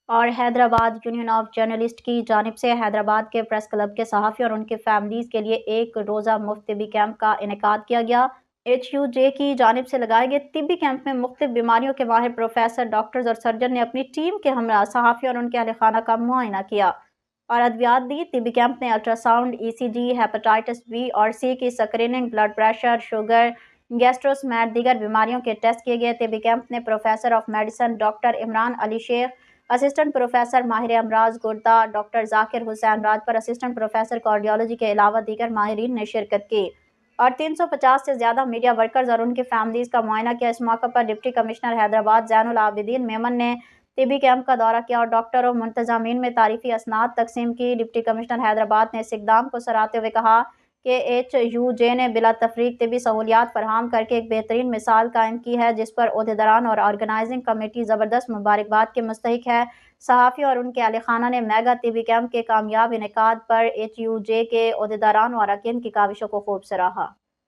اور Hyderabad union of journalist کی جانب سے حیدرآباد کے پریس کلب کے صحافی اور ان کے فیملیز کے لیے ایک روزہ مفت طبی کیمپ کا انعقاد کیا گیا۔ ایچ یو جے کی جانب سے لگائے گئے طبی کیمپ میں مختلف بیماریوں کے ماہر پروفیسر، ڈاکٹرز اور سرجن نے اپنی ٹیم کے ہمراہ صحافی اور ان کے اہل خانہ کا معائنہ کیا اور ادویات دی۔ طبی کیمپ میں ultrasound, E C G, hepatitis B اور سی کی اسکریننگ، بلڈ پریشر، شوگر، گیسٹروسمیٹ، دیگر بیماریوں کے ٹیسٹ کیے گئے۔ طبی کیمپ میں professor of medicine doctor Imran Ali Sheikh, assistant professor ماہر امراض گردہ doctor Zakir Hussain Rajper, assistant professor cardiology کے علاوہ دیگر ماہرین نے شرکت کی اور 350 سے زیادہ میڈیا ورکرز اور ان کی فیملیز کا معائنہ کیا۔ اس موقع پر ڈپٹی کمشنر حیدرآباد زین العابدین میمن نے طبی کیمپ کا دورہ کیا اور ڈاکٹروں منتظمین میں تعریفی اسناد تقسیم کی۔ ڈپٹی کمشنر حیدرآباد نے اس اقدام کو سراہتے ہوئے کہا کہ ایچ یو جے نے بلا تفریق طبی سہولیات فراہم کرکے ایک بہترین مثال قائم کی ہے، جس پر عہدیداران اور آرگنائزنگ کمیٹی زبردست مبارکباد کے مستحق ہے۔ صحافی اور ان کے اہل خانہ نے میگا طبی کیمپ کے کامیاب انعقاد پر ایچ یو جے کے عہدیداران و اراکین کی کاوشوں کو خوب سراہا۔